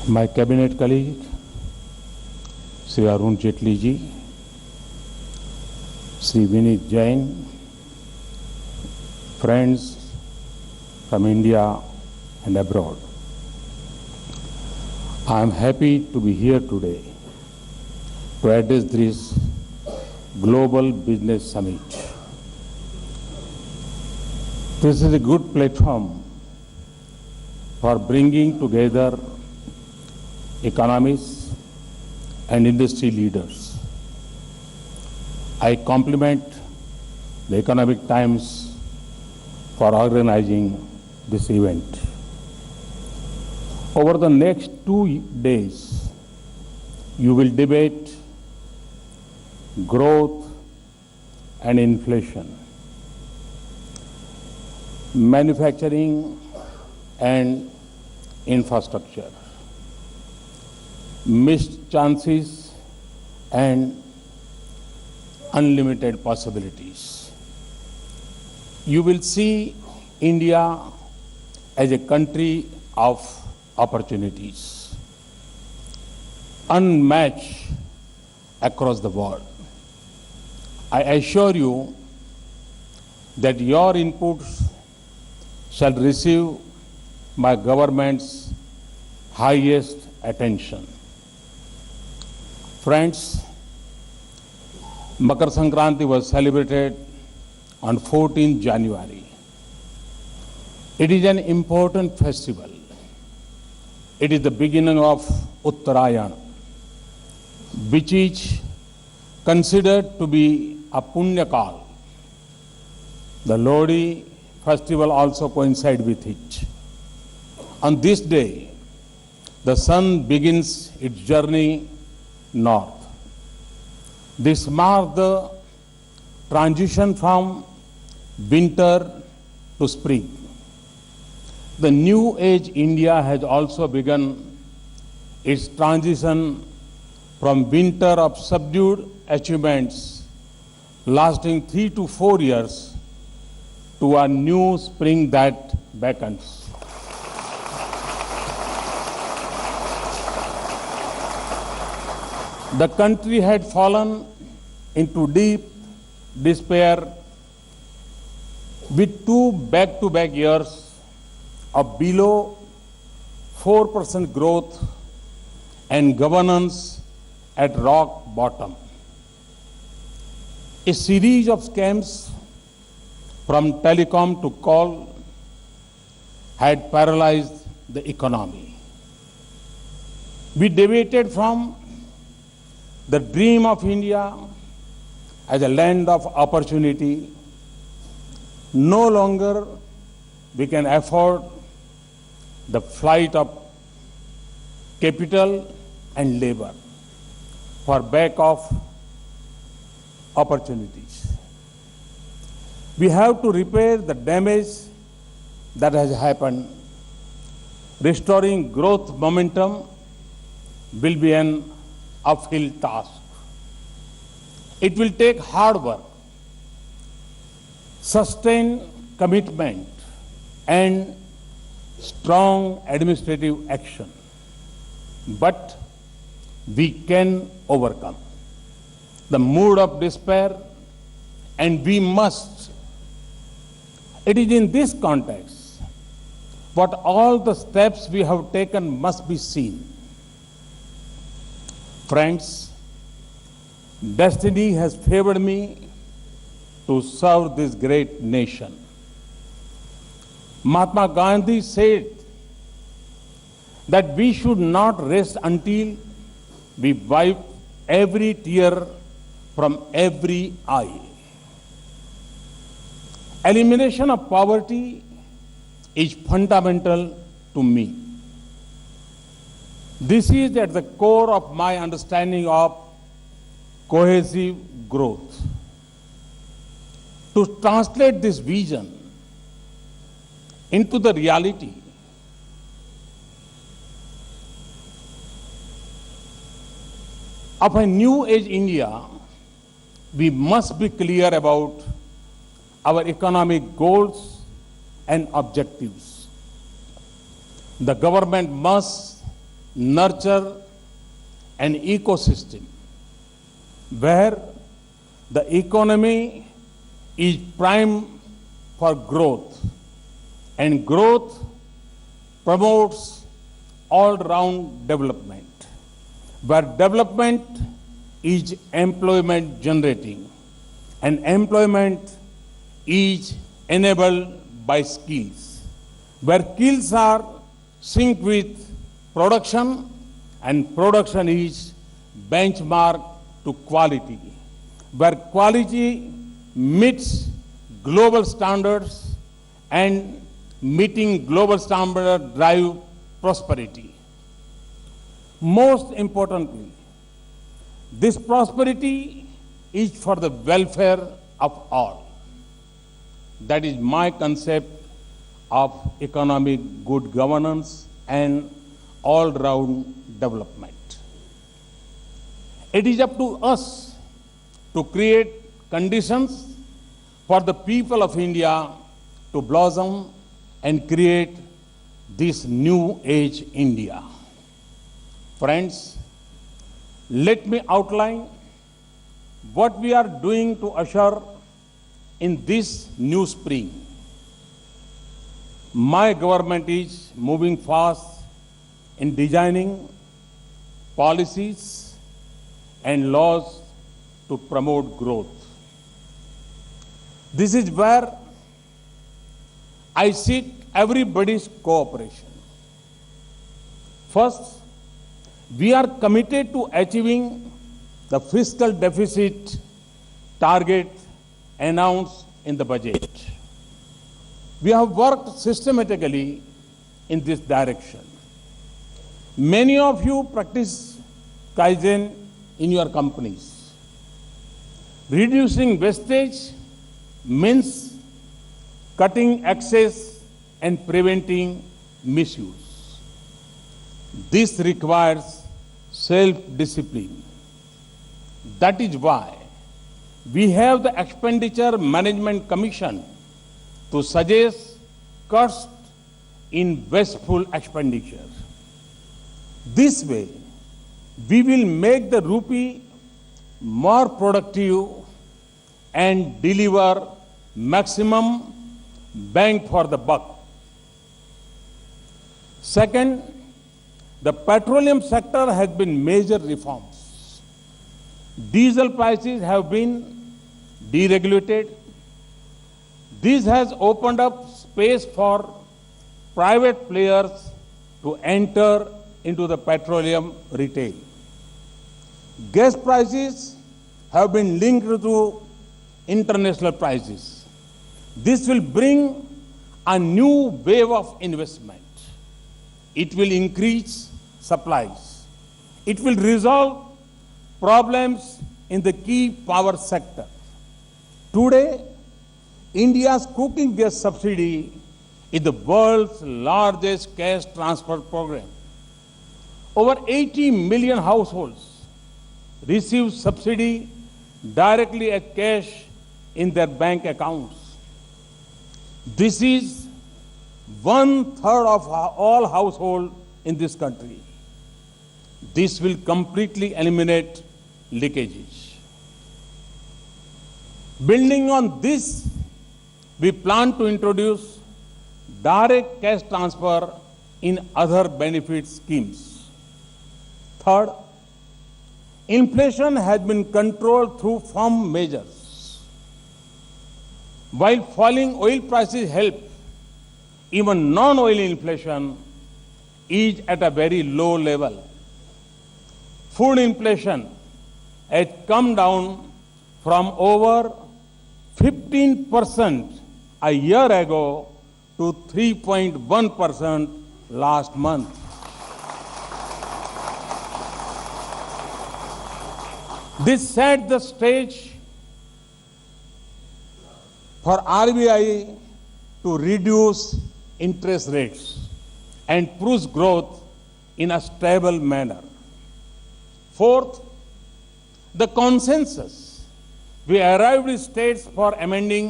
My cabinet colleague, Sri Arun Jaitley ji, Sri Vinit Jain, friends from India and abroad. I am happy to be here today to address this Global Business Summit. This is a good platform for bringing together economists and industry leaders. I compliment the Economic Times for organizing this event. Over the next 2 days, you will debate growth and inflation, manufacturing and infrastructure, missed chances and unlimited possibilities. You will see India as a country of opportunities, unmatched across the world. I assure you that your inputs shall receive my government's highest attention. Friends, Makar Sankranti was celebrated on 14 January. It is an important festival. It is the beginning of Uttarayan, which is considered to be a Punya Kal. The Lodi festival also coincides with it. On this day, the sun begins its journey north. This marks the transition from winter to spring. The new age India has also begun its transition from winter of subdued achievements lasting 3 to 4 years to a new spring that beckons. The country had fallen into deep despair with 2 back-to-back years of below 4% growth and governance at rock bottom. A series of scams from telecom to coal had paralyzed the economy. We deviated from the dream of India as a land of opportunity. No longer we can afford the flight of capital and labor for back of opportunities. We have to repair the damage that has happened. Restoring growth momentum will be an uphill task. It will take hard work, sustained commitment, and strong administrative action. But we can overcome the mood of despair, and we must. It is in this context what all the steps we have taken must be seen. Friends, destiny has favored me to serve this great nation. Mahatma Gandhi said that we should not rest until we wipe every tear from every eye. Elimination of poverty is fundamental to me. This is at the core of my understanding of cohesive growth. To translate this vision into the reality, of a new age India, we must be clear about our economic goals and objectives. The government must nurture an ecosystem where the economy is prime for growth, and growth promotes all-round development, where development is employment generating and employment is enabled by skills, where skills are synced with production and production is benchmarked to quality, where quality meets global standards and meeting global standards drive prosperity. Most importantly, this prosperity is for the welfare of all. That is my concept of economic good governance and all-round development. It is up to us to create conditions for the people of India to blossom and create this new age India. Friends, let me outline what we are doing to usher in this new spring. My government is moving fast in designing policies and laws to promote growth. This is where I seek everybody's cooperation. First, we are committed to achieving the fiscal deficit target announced in the budget. We have worked systematically in this direction. Many of you practice Kaizen in your companies. Reducing wastage means cutting excess and preventing misuse. This requires self-discipline. That is why we have the Expenditure Management Commission to suggest cuts in wasteful expenditure. This way, we will make the rupee more productive and deliver maximum bang for the buck. Second, the petroleum sector has been major reforms. Diesel prices have been deregulated. This has opened up space for private players to enter into the petroleum retail. Gas prices have been linked to international prices. This will bring a new wave of investment. It will increase supplies. It will resolve problems in the key power sector. Today, India's cooking gas subsidy is the world's largest cash transfer program. Over 80 million households receive subsidy directly as cash in their bank accounts. This is 1/3 of all households in this country. This will completely eliminate leakages. Building on this, we plan to introduce direct cash transfer in other benefit schemes. Third, inflation has been controlled through firm measures. While falling oil prices help, even non-oil inflation is at a very low level. Food inflation has come down from over 15% a year ago to 3.1% last month. This set the stage for RBI to reduce interest rates and push growth in a stable manner. Fourth, the consensus we arrived with states for amending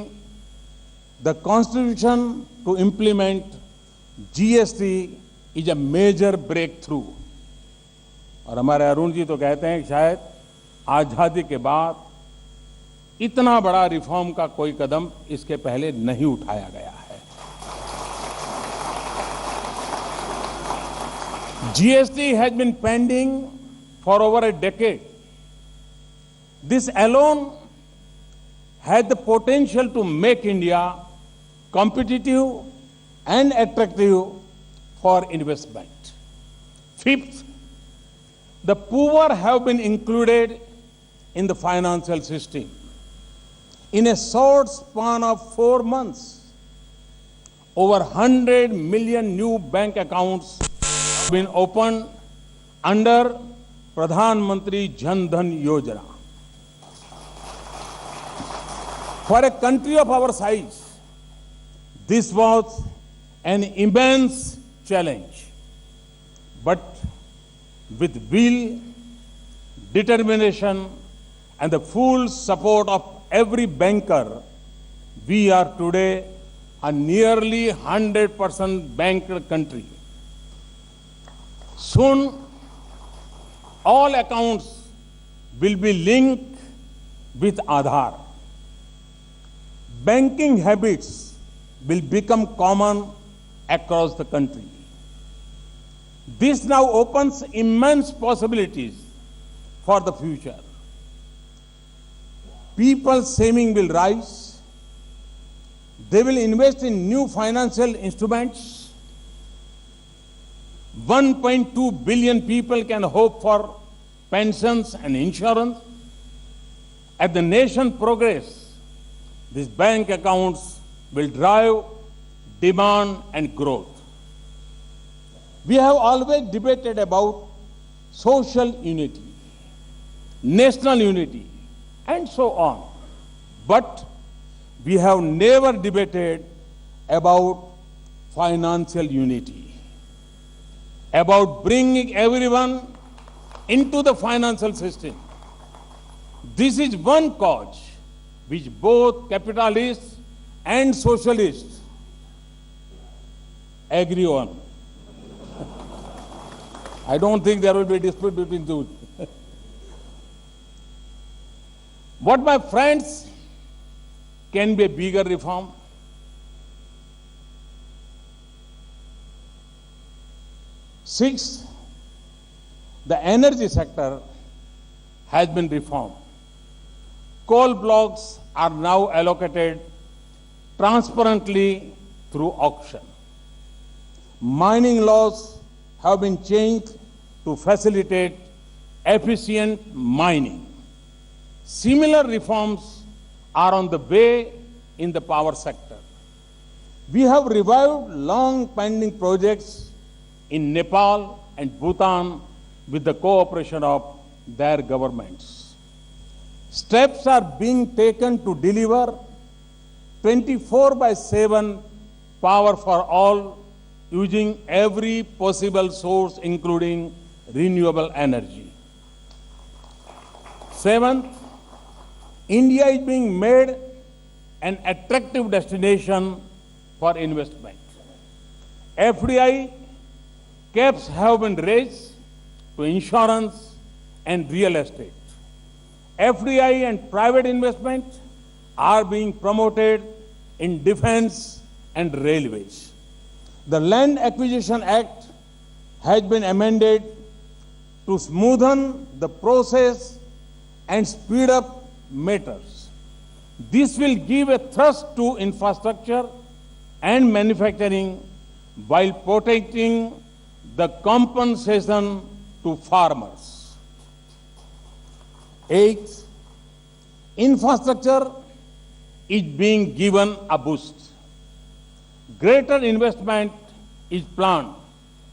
the Constitution to implement GST is a major breakthrough. और हमारे अरुण जी तो कहते हैं कि शायद आजादी के बाद इतना बड़ा रिफॉर्म का कोई कदम इसके पहले नहीं उठाया गया है। GST has been pending for over a decade. This alone had the potential to make India competitive and attractive for investment. Fifth, the poor have been included in the financial system. In a short span of 4 months, over 100 million new bank accounts have been opened under Pradhan Mantri Jan Dhan Yojana. For a country of our size, this was an immense challenge. But with will, determination, and the full support of every banker, we are today a nearly 100% banked country. Soon, all accounts will be linked with Aadhaar. Banking habits will become common across the country. This now opens immense possibilities for the future. People's saving will rise. They will invest in new financial instruments. 1.2 billion people can hope for pensions and insurance. As the nation progresses, these bank accounts will drive demand and growth. We have always debated about social unity, national unity, and so on. But we have never debated about financial unity, about bringing everyone into the financial system. This is one cause which both capitalists and socialists agree on. I don't think there will be a dispute between those. What, my friends, can be a bigger reform? Sixth, the energy sector has been reformed. Coal blocks are now allocated transparently through auction. Mining laws have been changed to facilitate efficient mining. Similar reforms are on the way in the power sector. We have revived long-pending projects in Nepal and Bhutan with the cooperation of their governments. Steps are being taken to deliver 24/7 power for all using every possible source, including renewable energy. Seventh, India is being made an attractive destination for investment. FDI caps have been raised to insurance and real estate. FDI and private investment are being promoted in defense and railways. The Land Acquisition Act has been amended to smoothen the process and speed up matters. This will give a thrust to infrastructure and manufacturing while protecting the compensation to farmers. Eighth, infrastructure is being given a boost. Greater investment is planned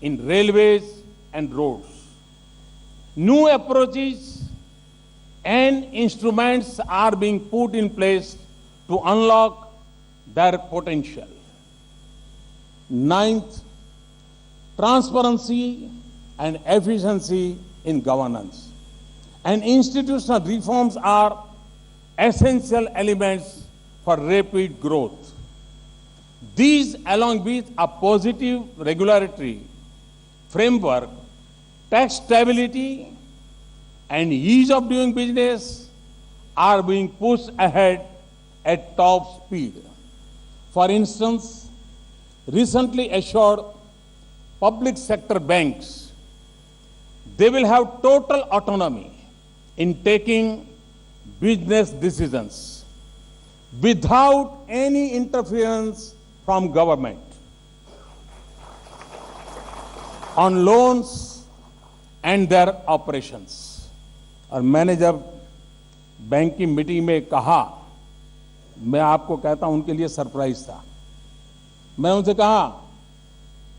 in railways and roads. New approaches and instruments are being put in place to unlock their potential. Ninth, transparency and efficiency in governance and institutional reforms are essential elements for rapid growth. These, along with a positive regulatory framework, tax stability and ease of doing business are being pushed ahead at top speed. For instance, recently assured public sector banks, they will have total autonomy in taking business decisions without any interference from government on loans and their operations. और मैंने जब bank की meeting में कहा, मैं आपको कहता हूं उनके लिए सरप्राइज था। मैं उनसे कहा,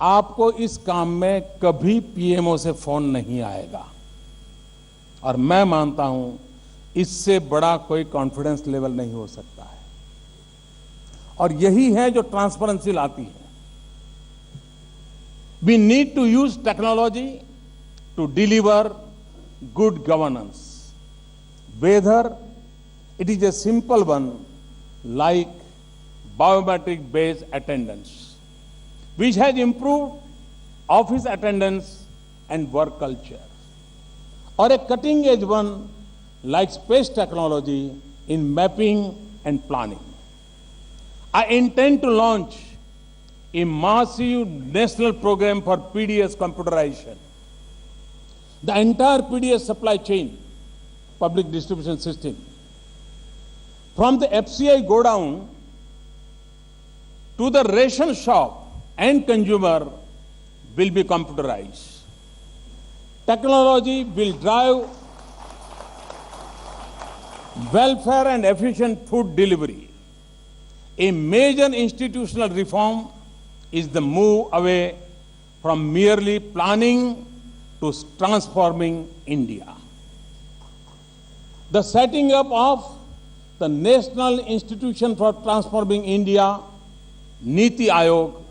आपको इस काम में कभी पीएमओ से फोन नहीं आएगा, और मैं मानता हूं इससे बड़ा कोई कॉन्फिडेंस लेवल नहीं हो सकता है। और यही है जो ट्रांसपेरेंसी लाती है। We need to use technology to deliver good governance, whether it is a simple one like biometric based attendance, which has improved office attendance and work culture, or a cutting edge one like space technology in mapping and planning. I intend to launch a massive national program for PDS computerization. The entire PDS supply chain, public distribution system, from the FCI godown to the ration shop and consumer will be computerized. Technology will drive welfare and efficient food delivery. A major institutional reform is the move away from merely planning to transforming India. The setting up of the National Institution for Transforming India, Niti Aayog,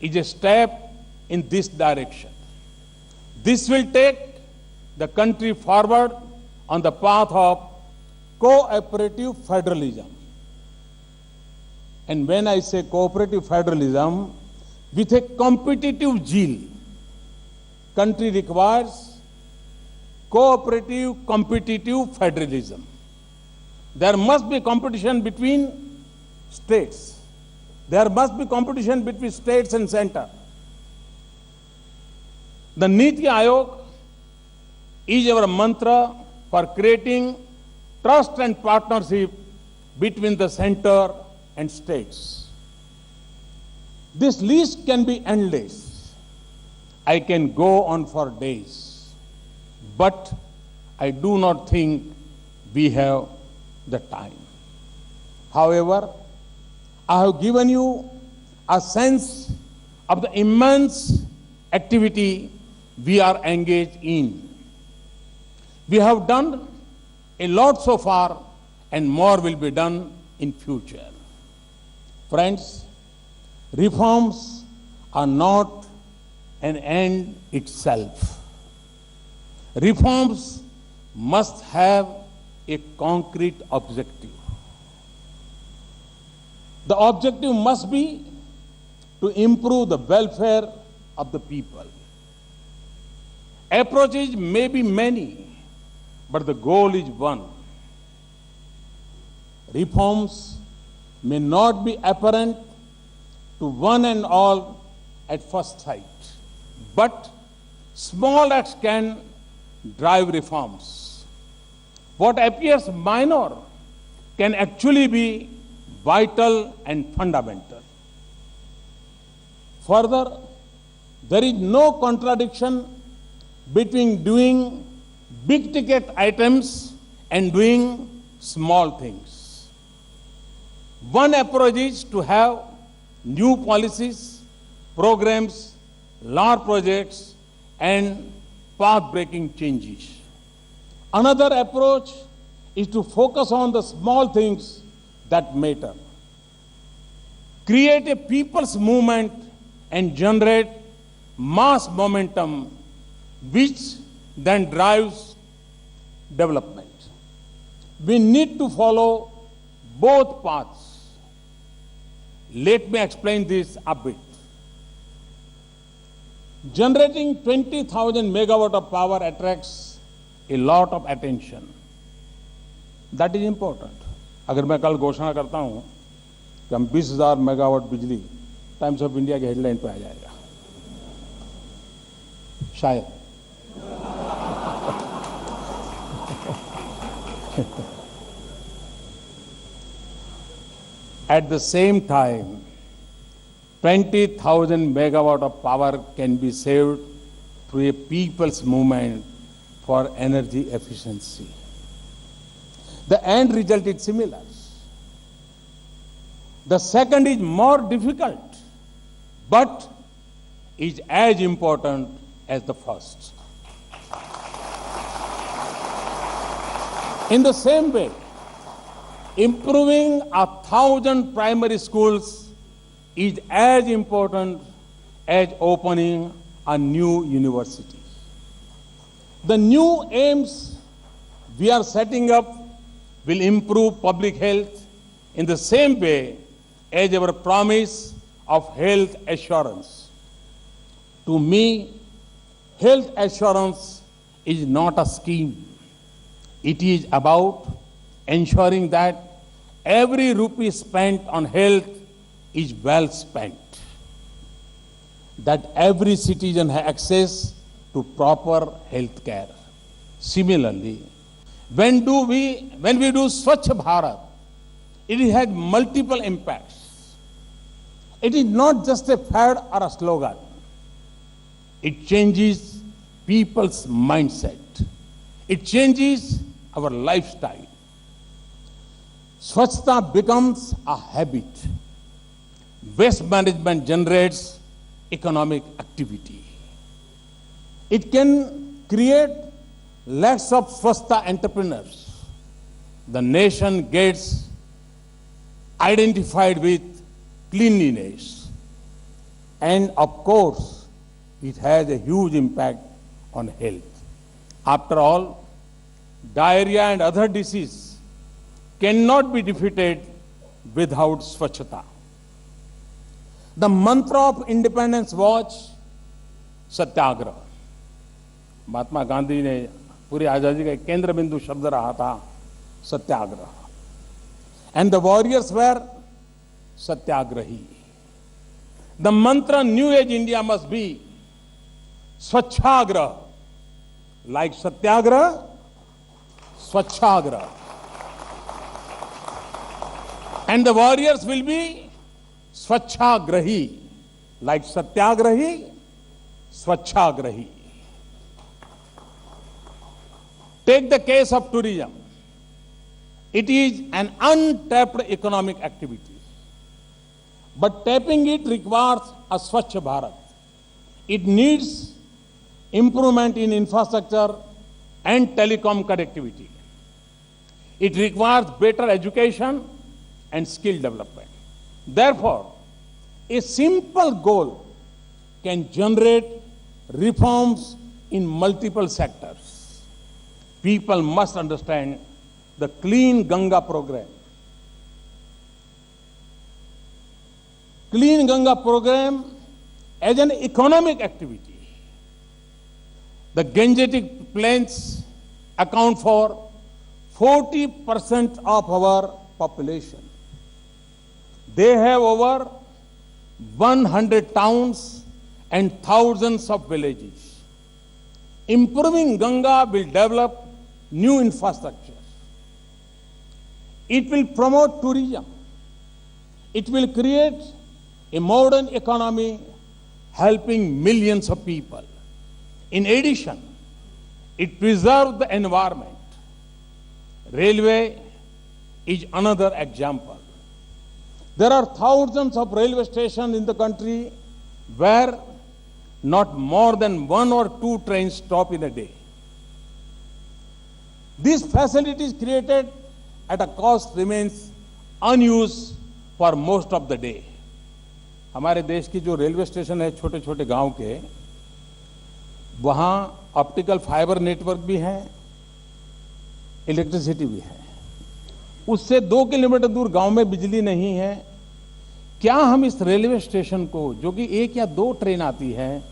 is a step in this direction. This will take the country forward on the path of cooperative federalism. And when I say cooperative federalism, with a competitive zeal, country requires cooperative, competitive federalism. There must be competition between states. There must be competition between states and center. The Niti Aayog is our mantra for creating trust and partnership between the center and states. This list can be endless. I can go on for days, but I do not think we have the time. However, I have given you a sense of the immense activity we are engaged in. We have done a lot so far, and more will be done in future. Friends, reforms are not an end itself. Reforms must have a concrete objective. The objective must be to improve the welfare of the people. Approaches may be many, but the goal is one. Reforms may not be apparent to one and all at first sight, but small acts can drive reforms. What appears minor can actually be vital and fundamental. Further, there is no contradiction between doing big ticket items and doing small things. One approach is to have new policies, programs, large projects, and path-breaking changes. Another approach is to focus on the small things that matter. Create a people's movement and generate mass momentum, which then drives development. We need to follow both paths. Let me explain this a bit. Generating 20,000 megawatt of power attracts a lot of attention. That is important. अगर मैं कल घोषणा करता हूं कि हम 20,000 megawatt बिजली times of India के हेडलाइन पे आ जाएगा, शायद। At the same time, 20,000 megawatt of power can be saved through a people's movement for energy efficiency. The end result is similar. The second is more difficult, but is as important as the first. In the same way, improving 1,000 primary schools is as important as opening a new university. The new aims we are setting up will improve public health in the same way as our promise of health assurance. To me, health assurance is not a scheme. It is about ensuring that every rupee spent on health is well spent, that every citizen has access to proper health care. Similarly, when we do Swachh Bharat, it has multiple impacts. It is not just a fad or a slogan. It changes people's mindset. It changes our lifestyle. Swachhta becomes a habit. Waste management generates economic activity. It can create lakhs of Swachhta entrepreneurs. The nation gets identified with cleanliness. And of course, it has a huge impact on health. After all, diarrhea and other diseases cannot be defeated without Swachhta. The mantra of independence was सत्याग्रह. महात्मा गांधी ने पूरी आजादी का एक केंद्र बिंदु शब्द रहा था सत्याग्रह. And the warriors were satyagrahi. The mantra New Age India must be Swachhagrah. Like Satyagrah, Swachhagrah. And the warriors will be Swachhagrahi. Like Satyagrahi, Swachhagrahi. Take the case of tourism. It is an untapped economic activity. But tapping it requires a Swachh Bharat. It needs improvement in infrastructure and telecom connectivity. It requires better education and skill development. Therefore, a simple goal can generate reforms in multiple sectors. People must understand the Clean Ganga program. Clean Ganga program as an economic activity. The Gangetic plains account for 40% of our population. They have over 100 towns and thousands of villages. Improving Ganga will develop new infrastructure. It will promote tourism. It will create a modern economy helping millions of people. In addition, it preserves the environment. Railway is another example. There are thousands of railway stations in the country where not more than 1 or 2 trains stop in a day. These facilities created at a cost remains unused for most of the day. हमारे देश की जो railway station है छोटे छोटे गांव के, वहां ऑप्टिकल फाइबर नेटवर्क भी है, इलेक्ट्रिसिटी भी है. उससे 2 किलोमीटर दूर गांव में बिजली नहीं है. क्या हम इस रेलवे स्टेशन को, जो कि 1 या 2 ट्रेन आती है,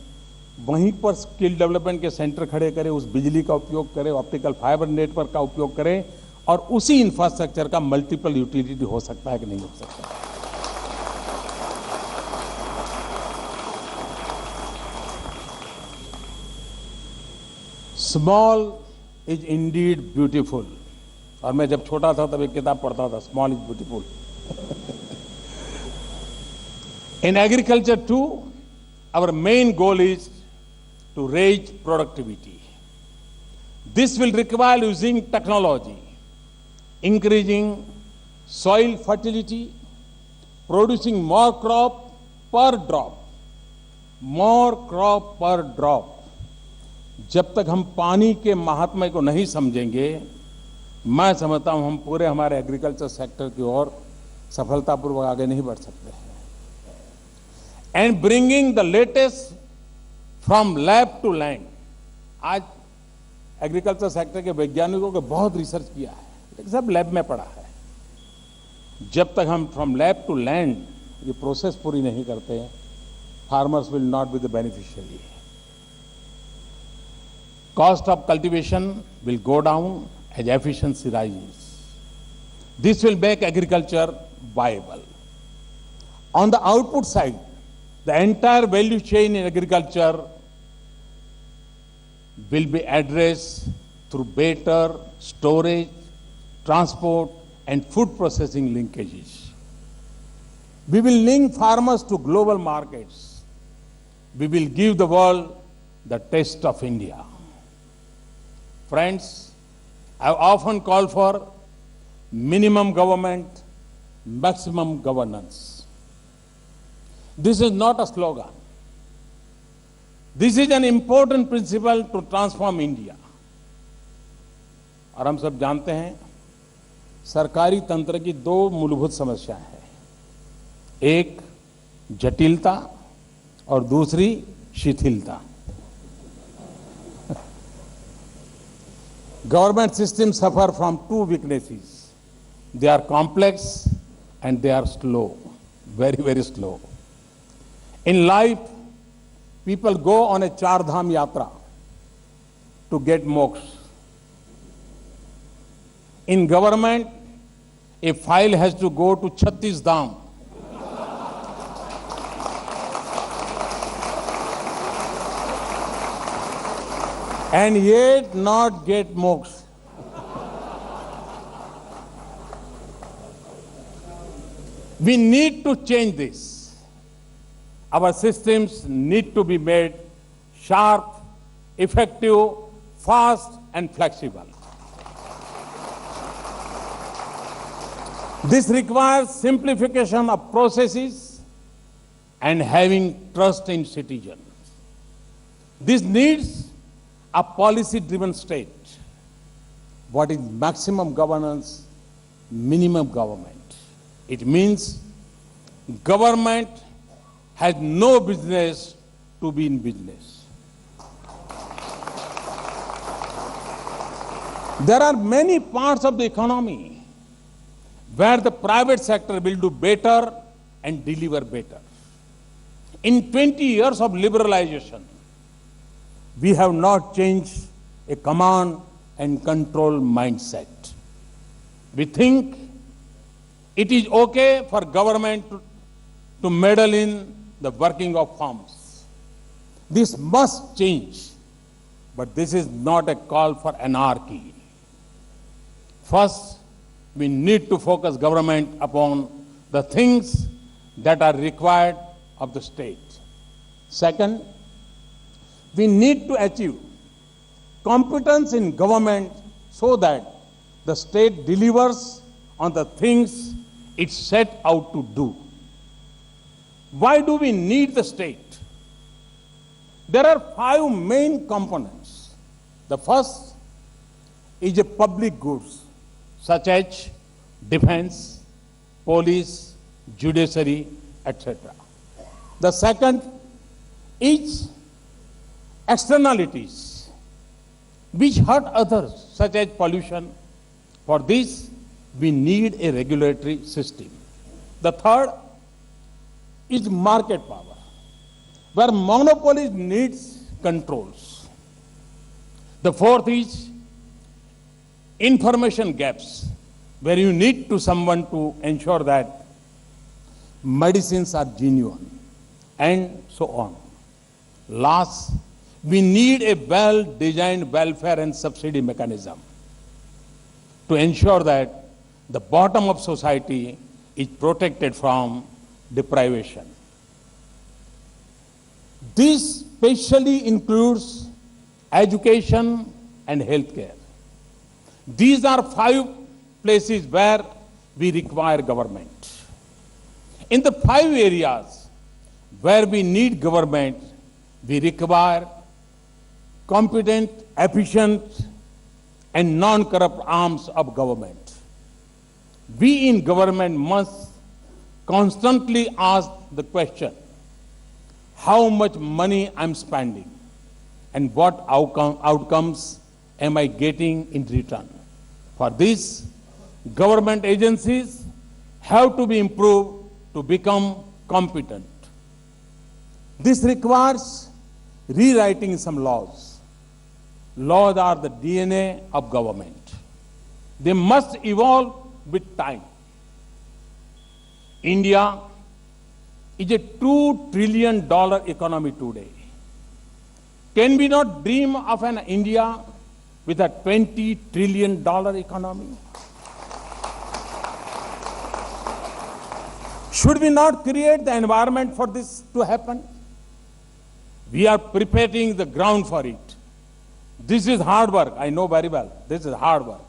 वहीं पर स्किल डेवलपमेंट के सेंटर खड़े करें, उस बिजली का उपयोग करें, ऑप्टिकल फाइबर नेटवर्क का उपयोग करें, और उसी इंफ्रास्ट्रक्चर का मल्टीपल यूटिलिटी हो सकता है कि नहीं हो सकता है। Small is Indeed beautiful. और मैं जब छोटा था तब एक किताब पढ़ता था, small is beautiful. In agriculture too, our main goal is to raise productivity. This will require using technology, increasing soil fertility, producing more crop per drop, more crop per drop. जब तक हम पानी के महात्म्य को नहीं समझेंगे, मैं समझता हूं हम पूरे हमारे एग्रीकल्चर सेक्टर की ओर सफलतापूर्वक आगे नहीं बढ़ सकते हैं। And bringing the latest from lab to land. आज एग्रीकल्चर सेक्टर के वैज्ञानिकों के बहुत रिसर्च किया है, लेकिन सब लैब में पड़ा है। जब तक हम फ्रॉम लैब टू लैंड ये प्रोसेस पूरी नहीं करते, farmers will not be the beneficiary. Cost of cultivation will go down as efficiency rises. This will make agriculture viable. On the output side, the entire value chain in agriculture will be addressed through better storage, transport, and food processing linkages. We will link farmers to global markets. We will give the world the taste of India. Friends, I often call for minimum government, maximum governance. This is not a slogan. This is an important principle to transform India. और हम सब जानते हैं, सरकारी तंत्र की दो मूलभूत समस्याएं हैं। एक जटिलता और दूसरी शिथिलता। Government systems suffer from two weaknesses. They are complex and they are slow, very, very slow. In life, people go on a Char Dham Yatra to get moksha. In government, a file has to go to 36 Dham. And yet not get moksha. We need to change this. Our systems need to be made sharp, effective, fast, and flexible. This requires simplification of processes and having trust in citizens. This needs a policy-driven state. What is maximum governance, minimum government? It means government has no business to be in business. There are many parts of the economy where the private sector will do better and deliver better. In 20 years of liberalization, we have not changed a command and control mindset. We think it is okay for government to meddle in the working of farms. This must change, but this is not a call for anarchy. First, we need to focus government upon the things that are required of the state. Second, we need to achieve competence in government so that the state delivers on the things it set out to do. Why do we need the state? There are 5 main components. The first is a public goods such as defense, police, judiciary, etc. The second is externalities which hurt others, such as pollution. For this, we need a regulatory system. The third is market power, where monopolies needs controls. The fourth is information gaps, where you need to someone to ensure that medicines are genuine, and so on. Last, we need a well-designed welfare and subsidy mechanism to ensure that the bottom of society is protected from deprivation. This specially includes education and healthcare. These are 5 places where we require government. In the 5 areas where we need government, we require competent, efficient, and non-corrupt arms of government. We in government must constantly ask the question, how much money I'm spending and what outcomes am I getting in return? For this, government agencies have to be improved to become competent. This requires rewriting some laws. Laws are the DNA of government. They must evolve with time. India is a $2 trillion economy today. Can we not dream of an India with a $20 trillion economy? Should we not create the environment for this to happen? We are preparing the ground for it. This is hard work. I know very well. This is hard work.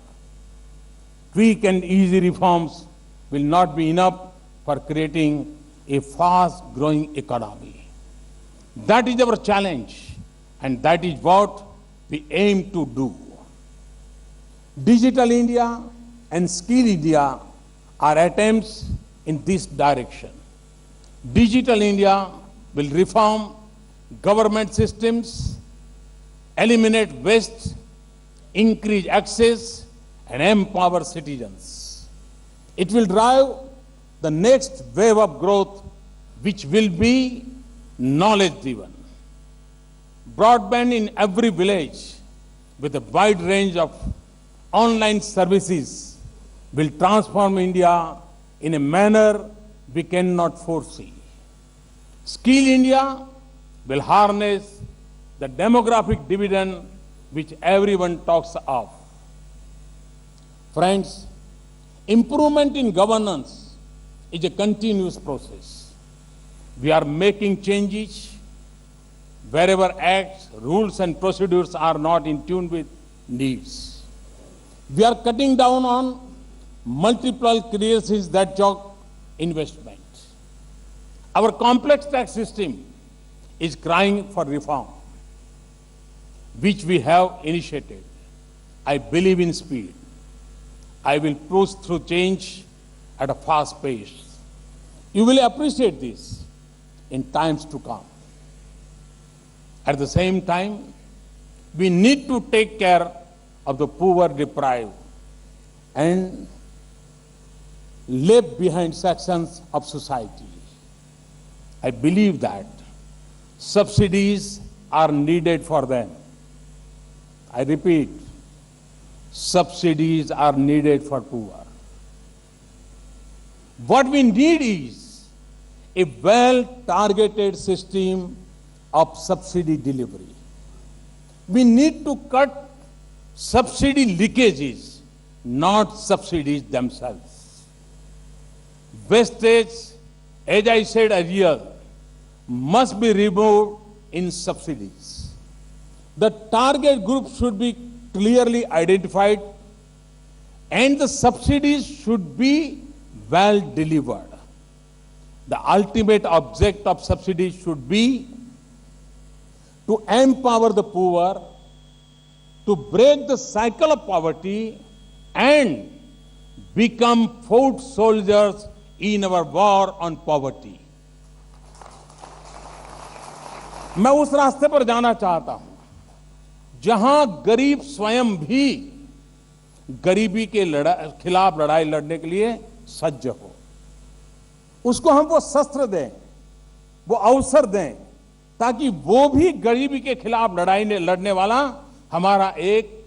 Quick and easy reforms will not be enough for creating a fast-growing economy. That is our challenge, and that is what we aim to do. Digital India and Skill India are attempts in this direction. Digital India will reform government systems, eliminate waste, increase access, and empower citizens. It will drive the next wave of growth, which will be knowledge-driven. Broadband in every village with a wide range of online services will transform India in a manner we cannot foresee. Skill India will harness the demographic dividend which everyone talks of. Friends, improvement in governance is a continuous process. We are making changes wherever acts, rules, and procedures are not in tune with needs. We are cutting down on multiple creations that choke investment. Our complex tax system is crying for reform, which we have initiated. I believe in speed. I will push through change at a fast pace. You will appreciate this in times to come. At the same time, we need to take care of the poor, deprived, and left behind sections of society. I believe that subsidies are needed for them. I repeat, subsidies are needed for poor. What we need is a well-targeted system of subsidy delivery. We need to cut subsidy leakages, not subsidies themselves. Wastage, as I said earlier, must be removed in subsidies. The target group should be clearly identified and the subsidies should be well delivered. The ultimate object of subsidies should be to empower the poor, to break the cycle of poverty and become foot soldiers in our war on poverty. मैं उस रास्ते पर जाना चाहता हूं जहां गरीब स्वयं भी गरीबी के खिलाफ लड़ाई लड़ने के लिए सज्ज हो। उसको हम वो शस्त्र दें, वो अवसर दें ताकि वो भी गरीबी के खिलाफ लड़ने वाला हमारा एक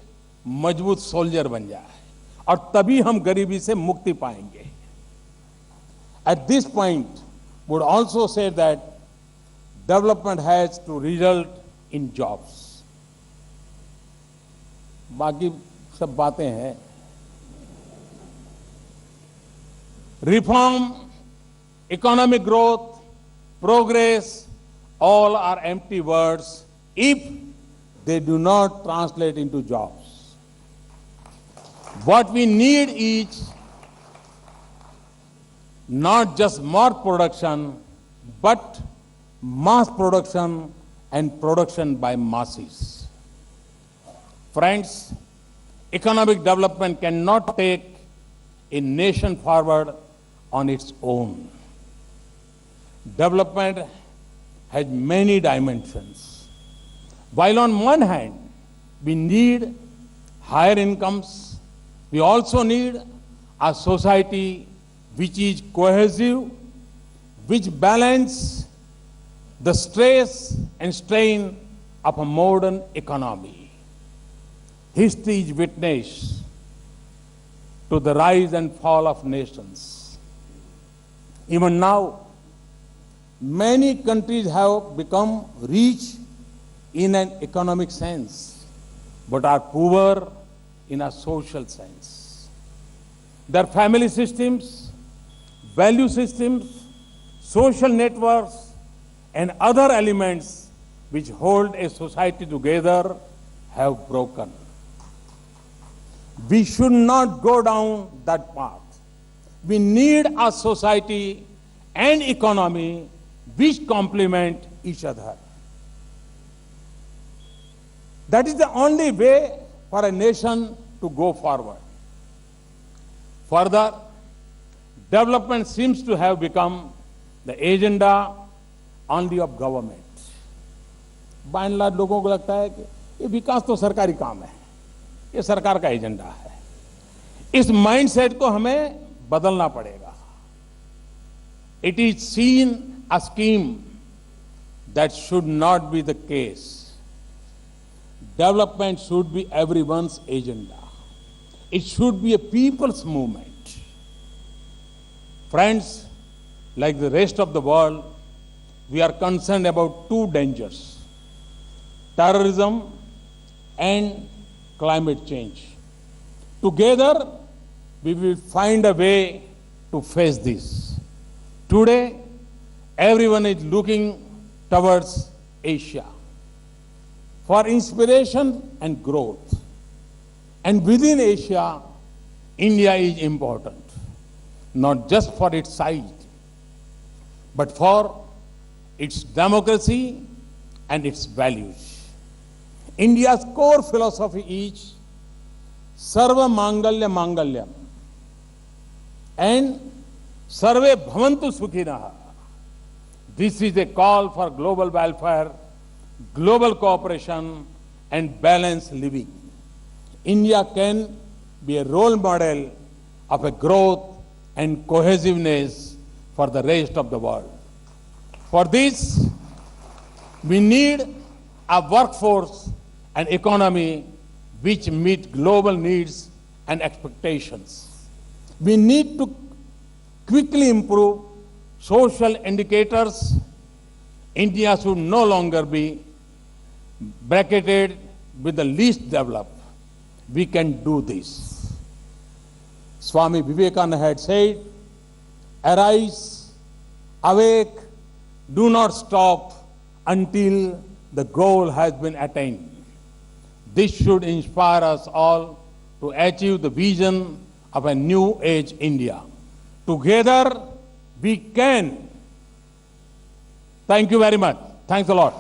मजबूत सोल्जर बन जाए और तभी हम गरीबी से मुक्ति पाएंगे. At this point, would also say that development has to result in jobs. बाकी सब बातें हैं. Reform, economic growth, progress, all are empty words if they do not translate into jobs. What we need is not just more production, but mass production and production by masses. Friends, economic development cannot take a nation forward on its own. Development has many dimensions. While on one hand, we need higher incomes, we also need a society which is cohesive, which balance the stress and strain of a modern economy. History is witness to the rise and fall of nations. Even now, many countries have become rich in an economic sense, but are poor in a social sense. Their family systems, value systems, social networks, and other elements which hold a society together have broken. We should not go down that path. We need a society and economy which complement each other. That is the only way for a nation to go forward. Further, development seems to have become the agenda only of government. By and large लोगों को लगता है कि ये विकास तो सरकारी काम है, ये सरकार का एजेंडा है. इस माइंडसेट को हमें बदलना पड़ेगा. It is seen a scheme that should not be the case. Development should be everyone's agenda. It should be a people's movement. Friends, like the rest of the world, we are concerned about two dangers: terrorism and climate change. Together, we will find a way to face this. Today, everyone is looking towards Asia for inspiration and growth. And within Asia, India is important, not just for its size, but for its democracy and its values. India's core philosophy is Sarva Mangalya Mangalyam and Sarve Bhavantu Sukhinaha. This is a call for global welfare, global cooperation, and balanced living. India can be a role model of a growth and cohesiveness for the rest of the world. For this, we need a workforce and economy which meet global needs and expectations. We need to quickly improve social indicators. India should no longer be bracketed with the least developed. We can do this. Swami Vivekananda had said, "Arise, awake, do not stop until the goal has been attained." This should inspire us all to achieve the vision of a new age India. Together, we can. Thank you very much. Thanks a lot.